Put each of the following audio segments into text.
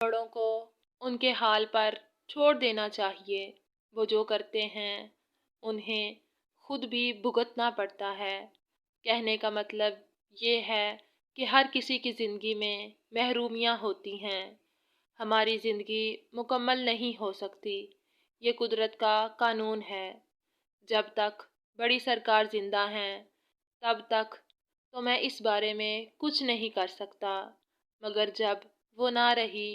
بڑوں کو ان کے حال پر چھوڑ دینا چاہیے۔ وہ جو کرتے ہیں انہیں خود بھی بھگتنا پڑتا ہے۔ کہنے کا مطلب یہ ہے کہ ہر کسی کی زندگی میں محرومیاں ہوتی ہیں۔ ہماری زندگی مکمل نہیں ہو سکتی، یہ قدرت کا قانون ہے۔ جب تک بڑی سرکار زندہ ہیں تب تک تو میں اس بارے میں کچھ نہیں کر سکتا، مگر جب وہ نہ رہی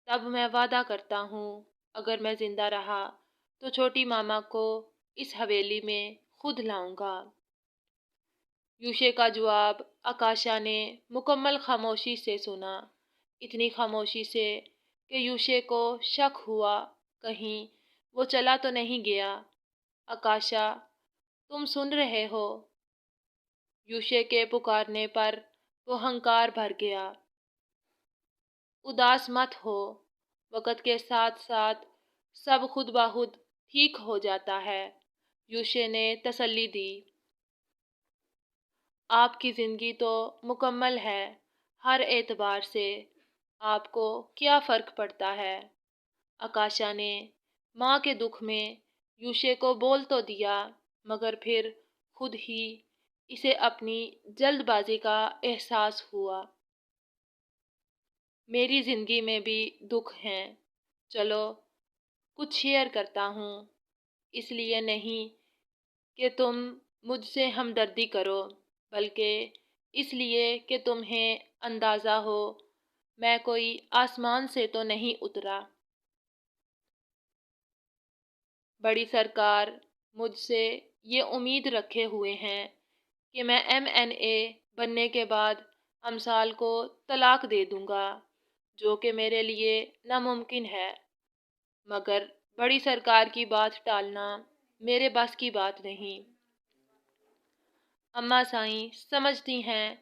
تب میں وعدہ کرتا ہوں اگر میں زندہ رہا تو چھوٹی ماما کو اس حویلی میں خود لاؤں گا۔ یوشے کا جواب آکاشا نے مکمل خاموشی سے سنا، اتنی خاموشی سے کہ یوشے کو شک ہوا کہیں وہ چلا تو نہیں گیا۔ آکاشا، تم سن رہے ہو؟ یوشے کے پکارنے پر وہ ہنکار بھر گیا۔ اداس مت ہو، وقت کے ساتھ ساتھ سب خود بخود ٹھیک ہو جاتا ہے، یوشے نے تسلی دی۔ آپ کی زندگی تو مکمل ہے، ہر اعتبار سے آپ کو کیا فرق پڑتا ہے؟ آکاشا نے ماں کے دکھ میں یوشے کو بول تو دیا، مگر پھر خود ہی اسے اپنی جلد بازی کا احساس ہوا۔ میری زندگی میں بھی دکھ ہیں، چلو کچھ شیئر کرتا ہوں، اس لیے نہیں کہ تم مجھ سے ہمدردی کرو، بلکہ اس لیے کہ تمہیں اندازہ ہو میں کوئی آسمان سے تو نہیں اترا۔ بڑی سرکار مجھ سے یہ امید رکھے ہوئے ہیں کہ میں MNA بننے کے بعد امثال کو طلاق دے دوں گا، جو کہ میرے لیے ناممکن ہے، مگر بڑی سرکار کی بات ٹالنا میرے بس کی بات نہیں۔ اماں سائیں سمجھتی ہیں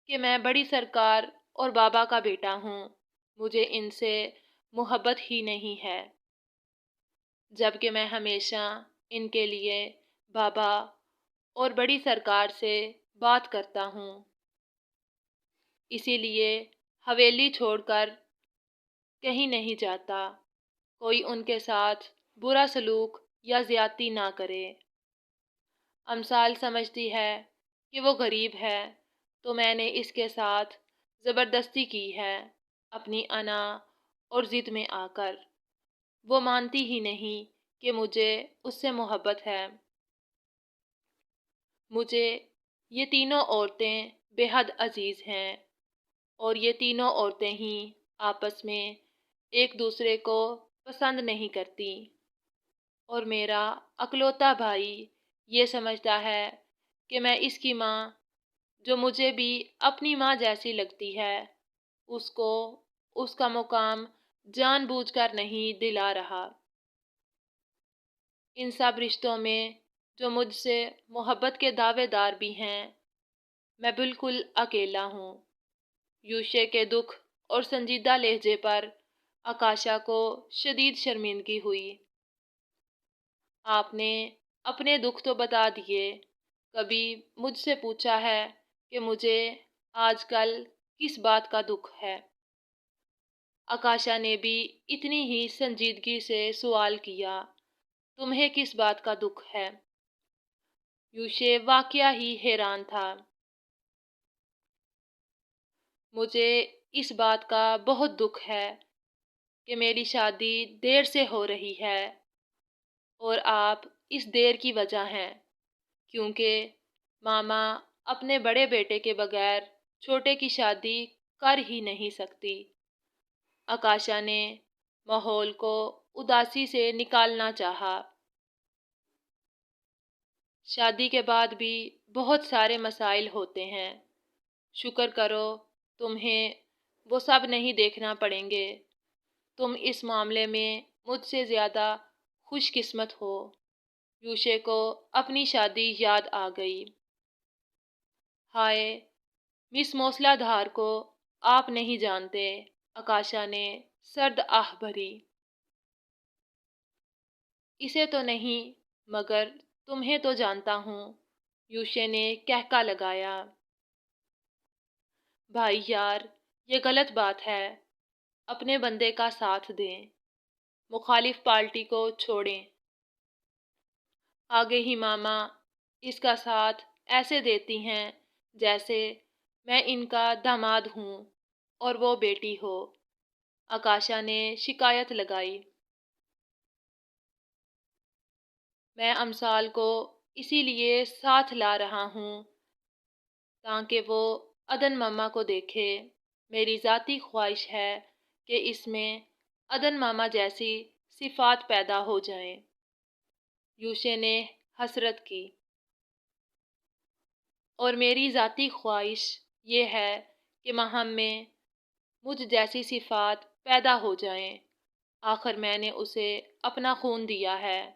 کہ میں بڑی سرکار اور بابا کا بیٹا ہوں، مجھے ان سے محبت ہی نہیں ہے، جبکہ میں ہمیشہ ان کے لیے بابا اور بڑی سرکار سے بات کرتا ہوں۔ اسی لیے حویلی چھوڑ کر کہیں نہیں جاتا، کوئی ان کے ساتھ برا سلوک یا زیادتی نہ کرے۔ امثال سمجھتی ہے کہ وہ غریب ہے تو میں نے اس کے ساتھ زبردستی کی ہے، اپنی انا اور ضد میں آ کر۔ وہ مانتی ہی نہیں کہ مجھے اس سے محبت ہے۔ مجھے یہ تینوں عورتیں بے حد عزیز ہیں، اور یہ تینوں عورتیں ہی آپس میں ایک دوسرے کو پسند نہیں کرتی، اور میرا اکلوتا بھائی یہ سمجھتا ہے کہ میں اس کی ماں، جو مجھے بھی اپنی ماں جیسی لگتی ہے، اس کو اس کا مقام جان بوجھ کر نہیں دلا رہا۔ ان سب رشتوں میں جو مجھ سے محبت کے دعوے دار بھی ہیں، میں بالکل اکیلا ہوں۔ یوشے کے دکھ اور سنجیدہ لہجے پر آکاشا کو شدید شرمندگی ہوئی۔ آپ نے اپنے دکھ تو بتا دیے، کبھی مجھ سے پوچھا ہے کہ مجھے آج کل کس بات کا دکھ ہے؟ آکاشا نے بھی اتنی ہی سنجیدگی سے سوال کیا، تمہیں کس بات کا دکھ ہے؟ یوشے واقعہ ہی حیران تھا۔ مجھے اس بات کا بہت دکھ ہے کہ میری شادی دیر سے ہو رہی ہے، اور آپ اس دیر کی وجہ ہیں، کیونکہ ماما اپنے بڑے بیٹے کے بغیر چھوٹے کی شادی کر ہی نہیں سکتی۔ آکاشا نے ماحول کو اداسی سے نکالنا چاہا۔ شادی کے بعد بھی بہت سارے مسائل ہوتے ہیں، شکر کرو تمہیں وہ سب نہیں دیکھنا پڑیں گے، تم اس معاملے میں مجھ سے زیادہ خوش قسمت ہو۔ یوشے کو اپنی شادی یاد آ گئی۔ ہائے، مس موسلا دھار کو آپ نہیں جانتے، آکاشا نے سرد آہ بھری۔ اسے تو نہیں، مگر تمہیں تو جانتا ہوں، یوشے نے کہکا لگایا۔ بھائی یار، یہ غلط بات ہے، اپنے بندے کا ساتھ دیں، مخالف پارٹی کو چھوڑیں۔ آگے ہی ماما اس کا ساتھ ایسے دیتی ہیں جیسے میں ان کا داماد ہوں اور وہ بیٹی ہو۔ آکاشا نے شکایت لگائی۔ میں امسال کو اسی لیے ساتھ لا رہا ہوں تاکہ وہ عدن ماما کو دیکھے۔ میری ذاتی خواہش ہے کہ اس میں عدن ماما جیسی صفات پیدا ہو جائیں۔ یوشے نے حسرت کی۔ اور میری ذاتی خواہش یہ ہے کہ ماہم میں مجھ جیسی صفات پیدا ہو جائیں۔ آخر میں نے اسے اپنا خون دیا ہے۔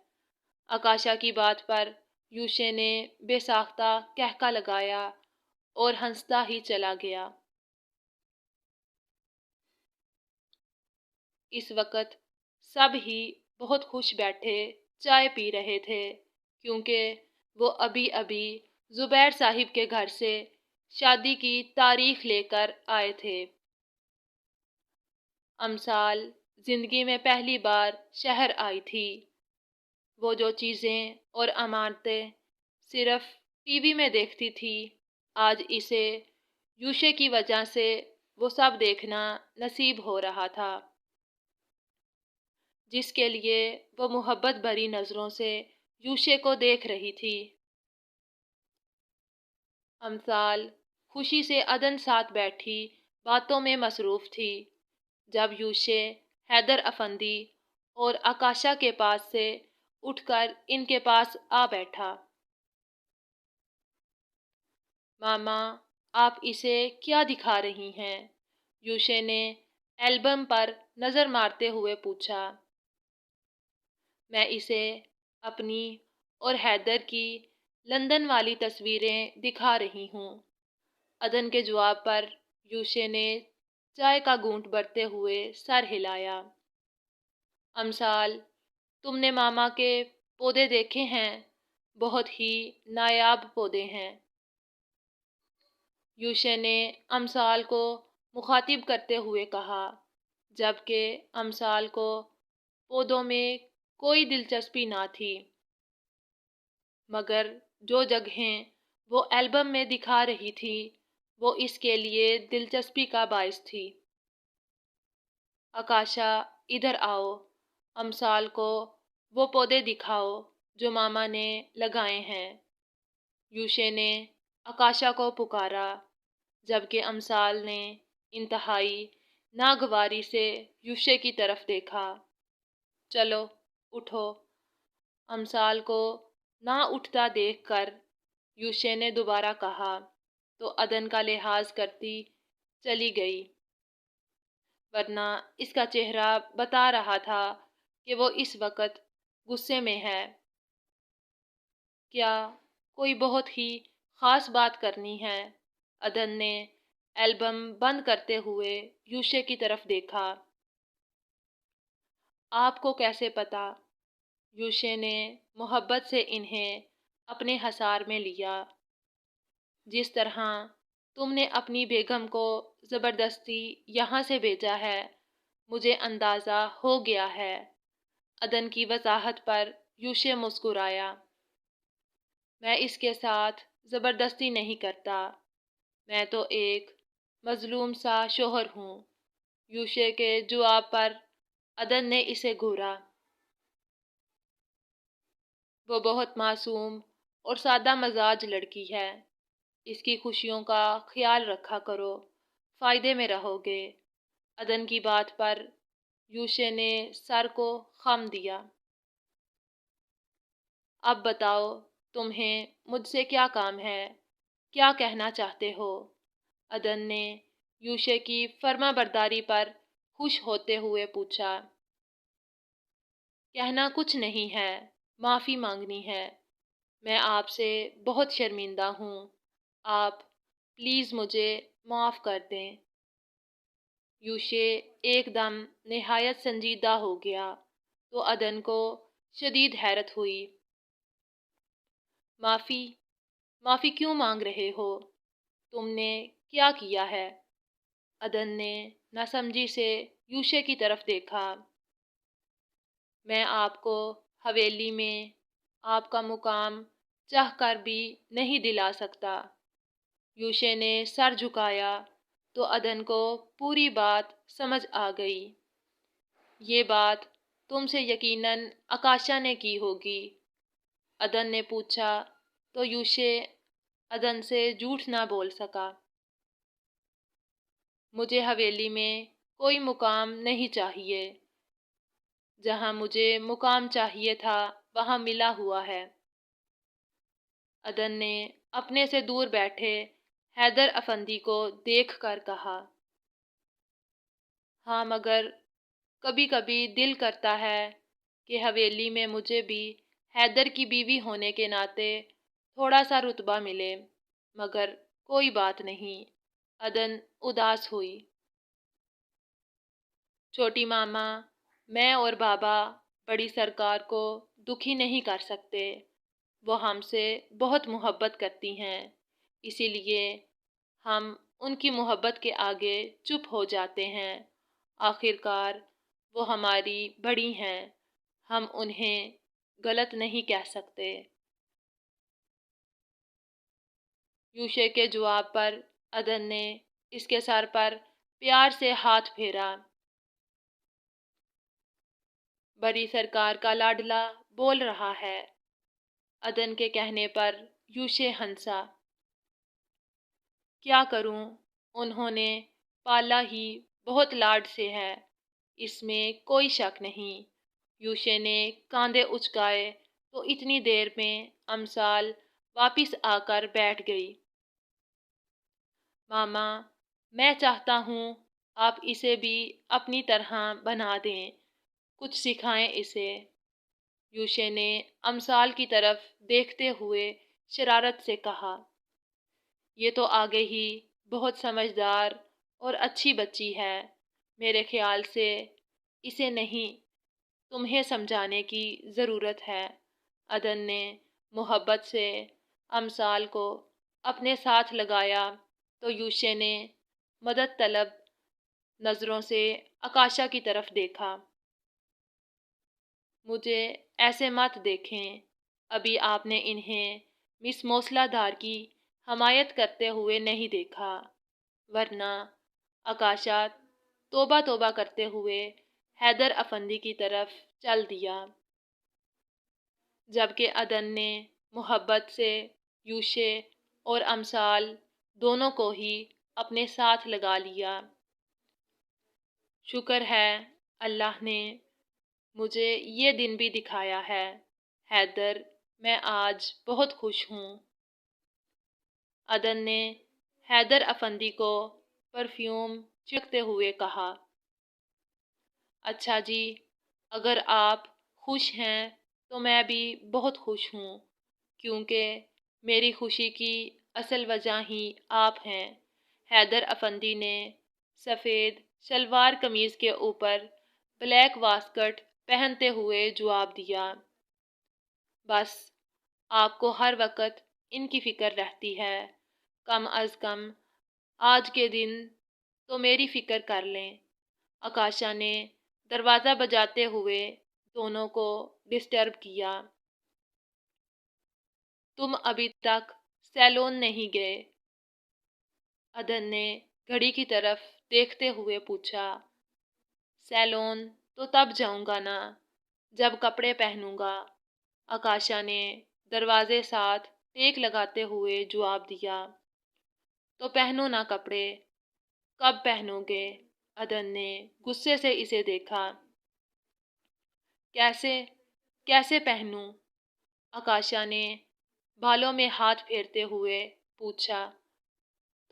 آکاشا کی بات پر یوشے نے بے ساختہ کہکا لگایا اور ہنستا ہی چلا گیا۔ اس وقت سب ہی بہت خوش بیٹھے چائے پی رہے تھے کیونکہ وہ ابھی ابھی زبیر صاحب کے گھر سے شادی کی تاریخ لے کر آئے تھے۔ امسال زندگی میں پہلی بار شہر آئی تھی۔ وہ جو چیزیں اور عمارتیں صرف ٹی وی میں دیکھتی تھی، آج اسے یوشے کی وجہ سے وہ سب دیکھنا نصیب ہو رہا تھا، جس کے لیے وہ محبت بھری نظروں سے یوشے کو دیکھ رہی تھی۔ امسال خوشی سے عدن ساتھ بیٹھی باتوں میں مصروف تھی جب یوشے حیدر افندی اور آکاشا کے پاس سے اٹھ کر ان کے پاس آ بیٹھا۔ ماما، آپ اسے کیا دکھا رہی ہیں؟ یوشے نے البم پر نظر مارتے ہوئے پوچھا۔ میں اسے اپنی اور حیدر کی لندن والی تصویریں دکھا رہی ہوں۔ عدن کے جواب پر یوشے نے چائے کا گھونٹ بھرتے ہوئے سر ہلایا۔ امسال، تم نے ماما کے پودے دیکھے ہیں؟ بہت ہی نایاب پودے ہیں۔ یوشے نے امسال کو مخاطب کرتے ہوئے کہا، جبکہ امسال کو پودوں میں کوئی دلچسپی نہ تھی، مگر جو جگہیں وہ البم میں دکھا رہی تھی وہ اس کے لیے دلچسپی کا باعث تھی۔ آکاشا، ادھر آؤ، امسال کو وہ پودے دکھاؤ جو ماما نے لگائے ہیں۔ یوشے نے آکاشا کو پکارا، جبکہ امسال نے انتہائی ناگواری سے یوشے کی طرف دیکھا۔ چلو اٹھو۔ امسال کو نہ اٹھتا دیکھ کر یوشے نے دوبارہ کہا تو عدن کا لحاظ کرتی چلی گئی، ورنہ اس کا چہرہ بتا رہا تھا کہ وہ اس وقت غصے میں ہے۔ کیا کوئی بہت ہی خاص بات کرنی ہے؟ عدن نے البم بند کرتے ہوئے یوشے کی طرف دیکھا۔ آپ کو کیسے پتا؟ یوشے نے محبت سے انہیں اپنے حصار میں لیا۔ جس طرح تم نے اپنی بیگم کو زبردستی یہاں سے بھیجا ہے، مجھے اندازہ ہو گیا ہے۔ عدن کی وضاحت پر یوشے مسکرایا۔ میں اس کے ساتھ زبردستی نہیں کرتا، میں تو ایک مظلوم سا شوہر ہوں۔ یوشے کے جواب پر عدن نے اسے گھورا۔ وہ بہت معصوم اور سادہ مزاج لڑکی ہے، اس کی خوشیوں کا خیال رکھا کرو، فائدے میں رہو گے۔ عدن کی بات پر یوشے نے سر کو خم دیا۔ اب بتاؤ، تمہیں مجھ سے کیا کام ہے؟ کیا کہنا چاہتے ہو؟ عدن نے یوشے کی فرما برداری پر خوش ہوتے ہوئے پوچھا۔ کہنا کچھ نہیں ہے، معافی مانگنی ہے۔ میں آپ سے بہت شرمندہ ہوں، آپ پلیز مجھے معاف کر دیں۔ یوشے ایک دم نہایت سنجیدہ ہو گیا تو عدن کو شدید حیرت ہوئی۔ معافی کیوں مانگ رہے ہو؟ تم نے کیا کیا ہے؟ عدن نے ناسمجھی سے یوشے کی طرف دیکھا۔ میں آپ کو حویلی میں آپ کا مقام چاہ کر بھی نہیں دلا سکتا۔ یوشے نے سر جھکایا تو عدن کو پوری بات سمجھ آ گئی۔ یہ بات تم سے یقیناً آکاشا نے کی ہوگی، عدن نے پوچھا تو یوشے عدن سے جھوٹ نہ بول سکا۔ مجھے حویلی میں کوئی مقام نہیں چاہیے، جہاں مجھے مقام چاہیے تھا وہاں ملا ہوا ہے۔ عدن نے اپنے سے دور بیٹھے حیدر افندی کو دیکھ کر کہا، ہاں مگر کبھی کبھی دل کرتا ہے کہ حویلی میں مجھے بھی حیدر کی بیوی ہونے کے ناطے تھوڑا سا رتبہ ملے، مگر کوئی بات نہیں۔ عدن اداس ہوئی۔ چھوٹی ماما، میں اور بابا بڑی سرکار کو دکھی نہیں کر سکتے، وہ ہم سے بہت محبت کرتی ہیں، اسی لیے ہم ان کی محبت کے آگے چپ ہو جاتے ہیں۔ آخر کار وہ ہماری بڑی ہیں، ہم انہیں غلط نہیں کہہ سکتے۔ یوشے کے جواب پر عدن نے اس کے سر پر پیار سے ہاتھ پھیرا۔ بڑی سرکار کا لاڈلا بول رہا ہے۔ عدن کے کہنے پر یوشے ہنسا۔ کیا کروں، انہوں نے پالا ہی بہت لاڈ سے ہے، اس میں کوئی شک نہیں۔ یوشے نے کاندھے اچکائے تو اتنی دیر میں امسال واپس آ کر بیٹھ گئی۔ ماما، میں چاہتا ہوں آپ اسے بھی اپنی طرح بنا دیں، کچھ سکھائیں اسے۔ یوشے نے امسال کی طرف دیکھتے ہوئے شرارت سے کہا، یہ تو آگے ہی بہت سمجھدار اور اچھی بچی ہے، میرے خیال سے اسے نہیں تمہیں سمجھانے کی ضرورت ہے۔ عدن نے محبت سے امسال کو اپنے ساتھ لگایا تو یوشے نے مدد طلب نظروں سے آکاشا کی طرف دیکھا۔ مجھے ایسے مت دیکھیں، ابھی آپ نے انہیں مس موسلا دھار کی حمایت کرتے ہوئے نہیں دیکھا، ورنہ آکاشا توبہ توبہ کرتے ہوئے حیدر افندی کی طرف چل دیا، جبکہ عدن نے محبت سے یوشے اور امسال دونوں کو ہی اپنے ساتھ لگا لیا۔ شکر ہے اللہ نے مجھے یہ دن بھی دکھایا ہے، حیدر، میں آج بہت خوش ہوں۔ عدن نے حیدر افندی کو پرفیوم چھڑکتے ہوئے کہا، اچھا جی، اگر آپ خوش ہیں تو میں بھی بہت خوش ہوں، کیونکہ میری خوشی کی اصل وجہ ہی آپ ہیں۔ حیدر افندی نے سفید شلوار قمیض کے اوپر بلیک واسکٹ پہنتے ہوئے جواب دیا، بس آپ کو ہر وقت ان کی فکر رہتی ہے، کم از کم آج کے دن تو میری فکر کر لیں۔ آکاشا نے دروازہ بجاتے ہوئے دونوں کو ڈسٹرب کیا، تم ابھی تک سیلون نہیں گئے؟ عدن نے گھڑی کی طرف دیکھتے ہوئے پوچھا۔ سیلون تو تب جاؤں گا نا جب کپڑے پہنوں گا، آکاشا نے دروازے ساتھ ٹیک لگاتے ہوئے جواب دیا۔ تو پہنو نا کپڑے، کب پہنو گے؟ عدن نے غصے سے اسے دیکھا۔ کیسے پہنوں؟ آکاشا نے بالوں میں ہاتھ پھیرتے ہوئے پوچھا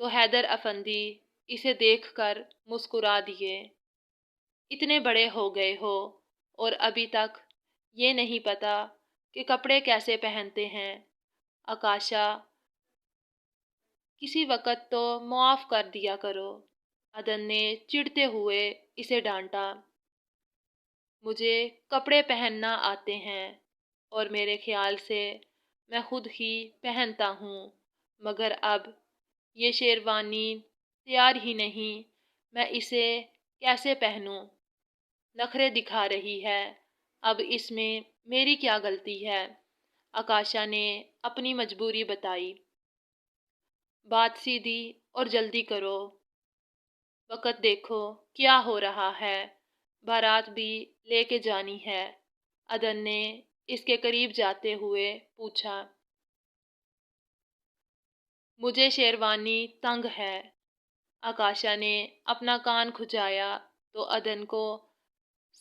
تو حیدر افندی اسے دیکھ کر مسکرا دیے۔ اتنے بڑے ہو گئے ہو اور ابھی تک یہ نہیں پتا کہ کپڑے کیسے پہنتے ہیں؟ آکاشا، کسی وقت تو معاف کر دیا کرو، عدن نے چڑھتے ہوئے اسے ڈانٹا۔ مجھے کپڑے پہننا آتے ہیں اور میرے خیال سے میں خود ہی پہنتا ہوں، مگر اب یہ شیروانی تیار ہی نہیں، میں اسے کیسے پہنوں؟ نخرے دکھا رہی ہے، اب اس میں میری کیا غلطی ہے؟ آکاشا نے اپنی مجبوری بتائی۔ بات سیدھی اور جلدی کرو، وقت دیکھو کیا ہو رہا ہے، بارات بھی لے کے جانی ہے۔ عدن نے اس کے قریب جاتے ہوئے پوچھا۔ مجھے شیروانی تنگ ہے۔ آکاشا نے اپنا کان کھجایا تو عدن کو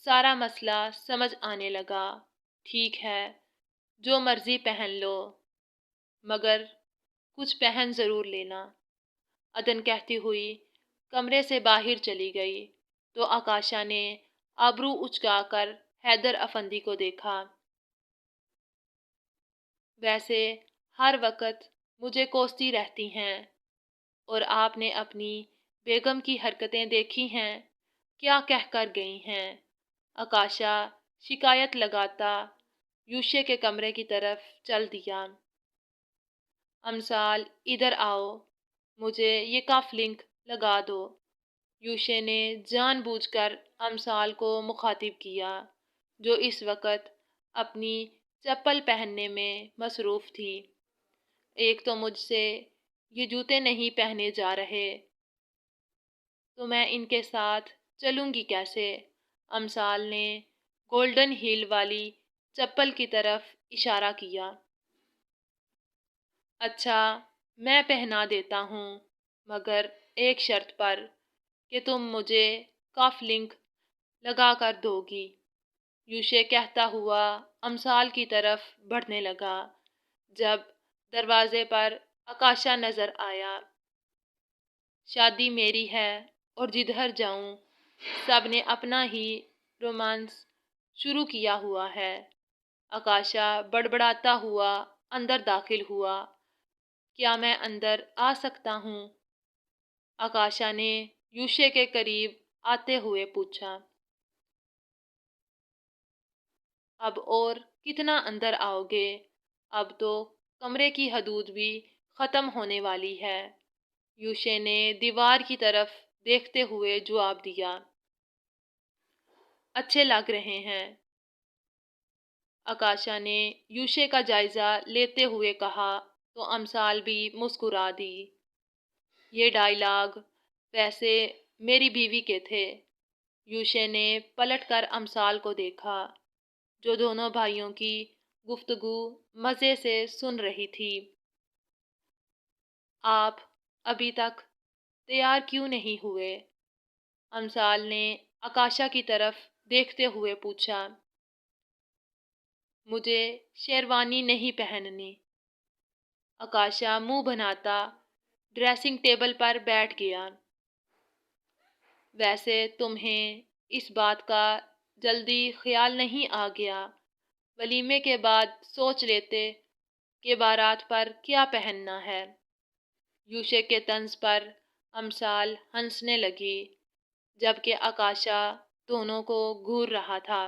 سارا مسئلہ سمجھ آنے لگا۔ ٹھیک ہے، جو مرضی پہن لو، مگر کچھ پہن ضرور لینا، عدن کہتی ہوئی کمرے سے باہر چلی گئی تو آکاشا نے آبرو اچکا کر حیدر افندی کو دیکھا۔ ویسے ہر وقت مجھے کوستی رہتی ہیں، اور آپ نے اپنی بیگم کی حرکتیں دیکھی ہیں، کیا کہہ کر گئی ہیں؟ آکاشا شکایت لگاتا یوشے کے کمرے کی طرف چل دیا۔ امثال ادھر آؤ، مجھے یہ کف لنک لگا دو۔ یوشے نے جان بوجھ کر امثال کو مخاطب کیا، جو اس وقت اپنی چپل پہننے میں مصروف تھی۔ ایک تو مجھ سے یہ جوتے نہیں پہنے جا رہے، تو میں ان کے ساتھ چلوں گی کیسے؟ امثال نے گولڈن ہیل والی چپل کی طرف اشارہ کیا۔ اچھا، میں پہنا دیتا ہوں، مگر ایک شرط پر کہ تم مجھے کف لنک لگا کر دو گی، یوشے کہتا ہوا امثال کی طرف بڑھنے لگا۔ جب دروازے پر آکاشا نظر آیا۔ شادی میری ہے اور جدھر جاؤں سب نے اپنا ہی رومانس شروع کیا ہوا ہے۔ آکاشا بڑبڑاتا ہوا اندر داخل ہوا۔ کیا میں اندر آ سکتا ہوں؟ آکاشا نے یوشے کے قریب آتے ہوئے پوچھا۔ اب اور کتنا اندر آؤ گے؟ اب تو کمرے کی حدود بھی ختم ہونے والی ہے، یوشے نے دیوار کی طرف دیکھتے ہوئے جواب دیا۔ اچھے لگ رہے ہیں، آکاشا نے یوشے کا جائزہ لیتے ہوئے کہا تو امثال بھی مسکرا دی۔ یہ ڈائیلاگ ویسے میری بیوی کے تھے۔ یوشے نے پلٹ کر امثال کو دیکھا، جو دونوں بھائیوں کی گفتگو مزے سے سن رہی تھی۔ آپ ابھی تک تیار کیوں نہیں ہوئے؟ امثال نے آکاشا کی طرف دیکھتے ہوئے پوچھا۔ مجھے شیروانی نہیں پہننی، آکاشا منہ بناتا ڈریسنگ ٹیبل پر بیٹھ گیا۔ ویسے تمہیں اس بات کا جلدی خیال نہیں آ گیا؟ ولیمے کے بعد سوچ لیتے کہ بارات پر کیا پہننا ہے۔ یوشے کے طنز پر امثال ہنسنے لگی، جبکہ آکاشا دونوں کو گھور رہا تھا۔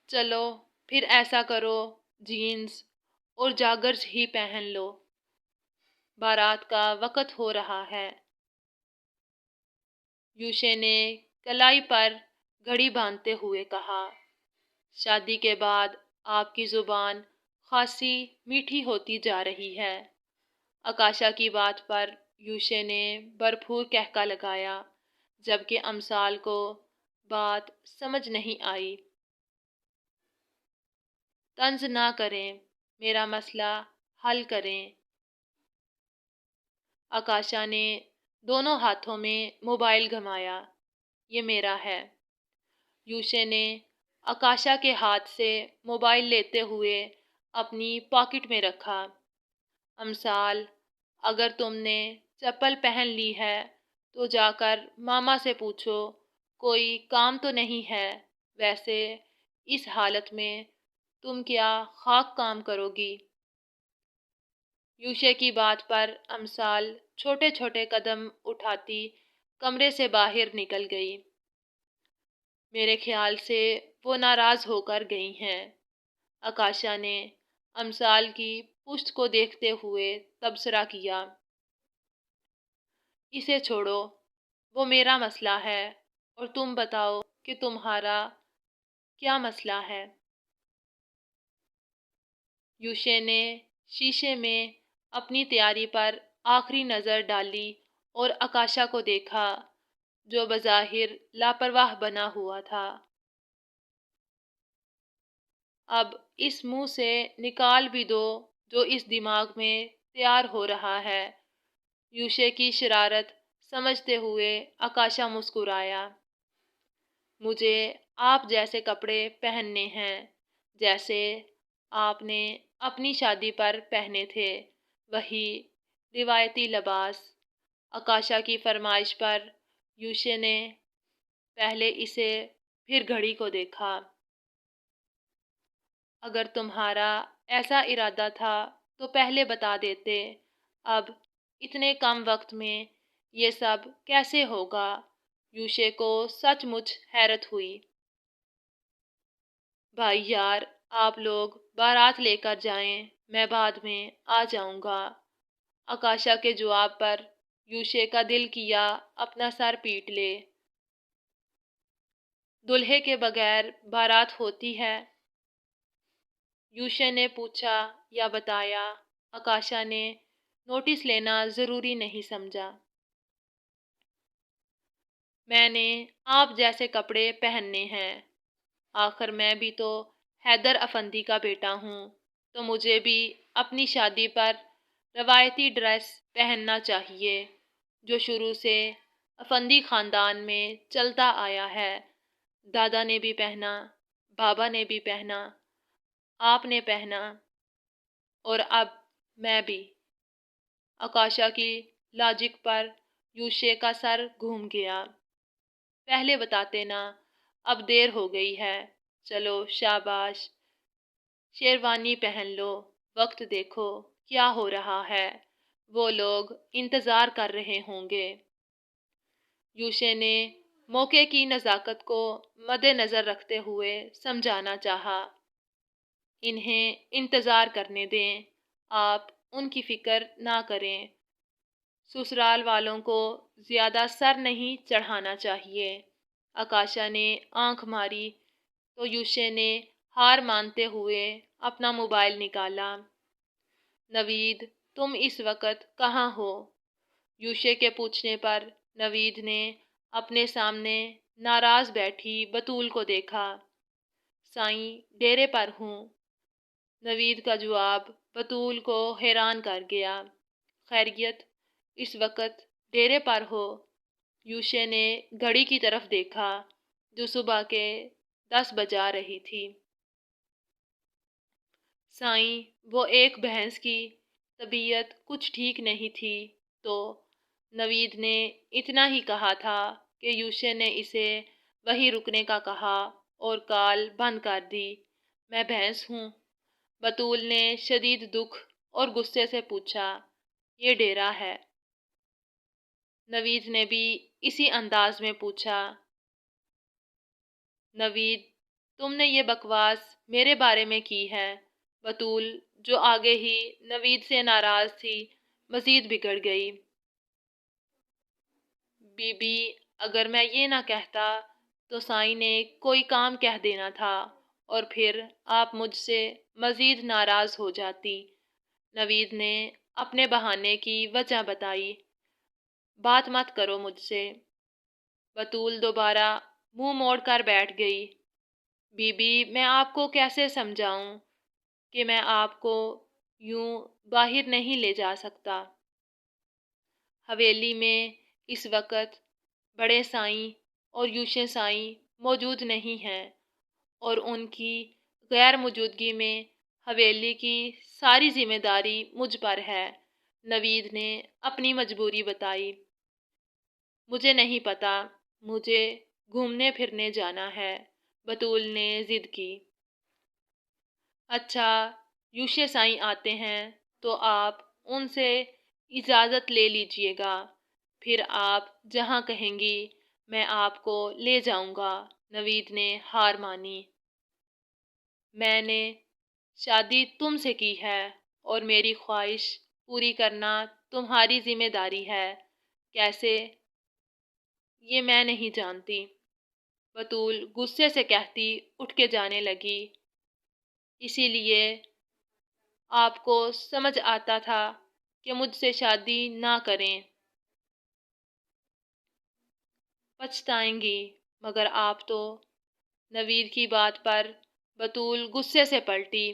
چلو پھر ایسا کرو، جینز اور جاگرز ہی پہن لو، بارات کا وقت ہو رہا ہے۔ یوشے نے کلائی پر گھڑی باندھتے ہوئے کہا۔ شادی کے بعد آپ کی زبان خاصی میٹھی ہوتی جا رہی ہے۔ آکاشا کی بات پر یوشے نے بھرپور کہکا لگایا، جبکہ امثال کو بات سمجھ نہیں آئی۔ طنز نہ کریں، میرا مسئلہ حل کریں۔ آکاشا نے دونوں ہاتھوں میں موبائل گھمایا۔ یہ میرا ہے۔ یوشے نے آکاشا کے ہاتھ سے موبائل لیتے ہوئے اپنی پاکٹ میں رکھا۔ امثال، اگر تم نے چپل پہن لی ہے تو جا کر ماما سے پوچھو کوئی کام تو نہیں ہے۔ ویسے اس حالت میں تم کیا خاک کام کرو گی؟ یوشے کی بات پر امثال چھوٹے چھوٹے قدم اٹھاتی کمرے سے باہر نکل گئی۔ میرے خیال سے وہ ناراض ہو کر گئی ہیں، آکاشا نے امثال کی پشت کو دیکھتے ہوئے تبصرہ کیا۔ اسے چھوڑو، وہ میرا مسئلہ ہے، اور تم بتاؤ کہ تمہارا کیا مسئلہ ہے؟ یوشے نے شیشے میں اپنی تیاری پر آخری نظر ڈالی اور آکاشا کو دیکھا جو بظاہر لاپرواہ بنا ہوا تھا۔ اب اس منہ سے نکال بھی دو جو اس دماغ میں تیار ہو رہا ہے۔ یوشے کی شرارت سمجھتے ہوئے آکاشا مسکرایا۔ مجھے آپ جیسے کپڑے پہننے ہیں جیسے آپ نے اپنی شادی پر پہنے تھے، وہی روایتی لباس۔ آکاشا کی فرمائش پر یوشے نے پہلے اسے پھر گھڑی کو دیکھا۔ اگر تمہارا ایسا ارادہ تھا تو پہلے بتا دیتے، اب اتنے کم وقت میں یہ سب کیسے ہوگا؟ یوشے کو سچ مچ حیرت ہوئی۔ بھائی یار، آپ لوگ بارات لے کر جائیں، میں بعد میں آ جاؤں گا۔ آکاشا کے جواب پر یوشے کا دل کیا اپنا سر پیٹ لے۔ دلہے کے بغیر بارات ہوتی ہے؟ یوشے نے پوچھا یا بتایا۔ آکاشا نے نوٹس لینا ضروری نہیں سمجھا۔ میں نے آپ جیسے کپڑے پہننے ہیں، آخر میں بھی تو حیدر افندی کا بیٹا ہوں، تو مجھے بھی اپنی شادی پر روایتی ڈریس پہننا چاہیے جو شروع سے افندی خاندان میں چلتا آیا ہے۔ دادا نے بھی پہنا، بابا نے بھی پہنا، آپ نے پہنا، اور اب میں بھی۔ آکاشا کی لاجک پر یوشے کا سر گھوم گیا۔ پہلے بتاتے نا، اب دیر ہو گئی ہے، چلو شاباش، شیروانی پہن لو، وقت دیکھو کیا ہو رہا ہے، وہ لوگ انتظار کر رہے ہوں گے۔ یوشے نے موقع کی نزاکت کو مد نظر رکھتے ہوئے سمجھانا چاہا۔ انہیں انتظار کرنے دیں، آپ ان کی فکر نہ کریں۔ سسرال والوں کو زیادہ سر نہیں چڑھانا چاہیے۔ آکاشا نے آنکھ ماری تو یوشے نے ہار مانتے ہوئے اپنا موبائل نکالا۔ نوید، تم اس وقت کہاں ہو؟ یوشے کے پوچھنے پر نوید نے اپنے سامنے ناراض بیٹھی بطول کو دیکھا۔ سائیں، ڈیرے پر ہوں۔ نوید کا جواب بطول کو حیران کر گیا۔ خیریت، اس وقت ڈیرے پر ہو؟ یوشے نے گھڑی کی طرف دیکھا جو صبح کے 10 بجا رہی تھی۔ سائیں، وہ ایک بھینس کی طبیعت کچھ ٹھیک نہیں تھی تو نوید نے اتنا ہی کہا تھا کہ یوشے نے اسے وہیں رکنے کا کہا اور کال بند کر دی۔ میں بھینس ہوں؟ بطول نے شدید دکھ اور غصے سے پوچھا۔ یہ ڈیرا ہے۔ نوید نے بھی اسی انداز میں پوچھا۔ نوید، تم نے یہ بکواس میرے بارے میں کی ہے۔ بطول، جو آگے ہی نوید سے ناراض تھی، مزید بگڑ گئی۔ بی بی، اگر میں یہ نہ کہتا تو سائیں نے کوئی کام کہہ دینا تھا اور پھر آپ مجھ سے مزید ناراض ہو جاتی۔ نوید نے اپنے بہانے کی وجہ بتائی۔ بات مت کرو مجھ سے۔ بطول دوبارہ منہ موڑ کر بیٹھ گئی۔ بی بی، میں آپ کو کیسے سمجھاؤں کہ میں آپ کو یوں باہر نہیں لے جا سکتا۔ حویلی میں اس وقت بڑے سائیں اور یوشے سائیں موجود نہیں ہیں اور ان کی غیر موجودگی میں حویلی کی ساری ذمہ داری مجھ پر ہے۔ نوید نے اپنی مجبوری بتائی۔ مجھے نہیں پتا، مجھے گھومنے پھرنے جانا ہے، بطول نے ضد کی۔ اچھا، یوشے سائیں آتے ہیں تو آپ ان سے اجازت لے لیجئے گا، پھر آپ جہاں کہیں گی میں آپ کو لے جاؤں گا۔ نوید نے ہار مانی۔ میں نے شادی تم سے کی ہے اور میری خواہش پوری کرنا تمہاری ذمہ داری ہے۔ کیسے؟ یہ میں نہیں جانتی، بطول غصے سے کہتی اٹھ کے جانے لگی۔ اسی لیے آپ کو سمجھ آتا تھا کہ مجھ سے شادی نہ کریں، پچھتائیں گی، مگر آپ تو۔ نوید کی بات پر بطول غصے سے پلٹی۔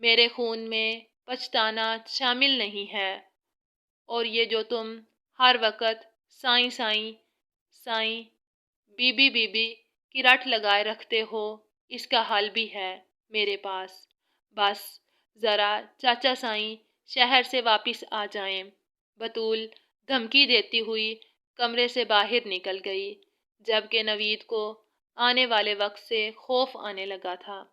میرے خون میں پچھتانا شامل نہیں ہے، اور یہ جو تم ہر وقت سائیں سائیں سائیں بی بی کی رٹ لگائے رکھتے ہو، اس کا حل بھی ہے میرے پاس۔ بس ذرا چاچا سائیں شہر سے واپس آ جائیں۔ بطول دھمکی دیتی ہوئی کمرے سے باہر نکل گئی، جبکہ نوید کو آنے والے وقت سے خوف آنے لگا تھا۔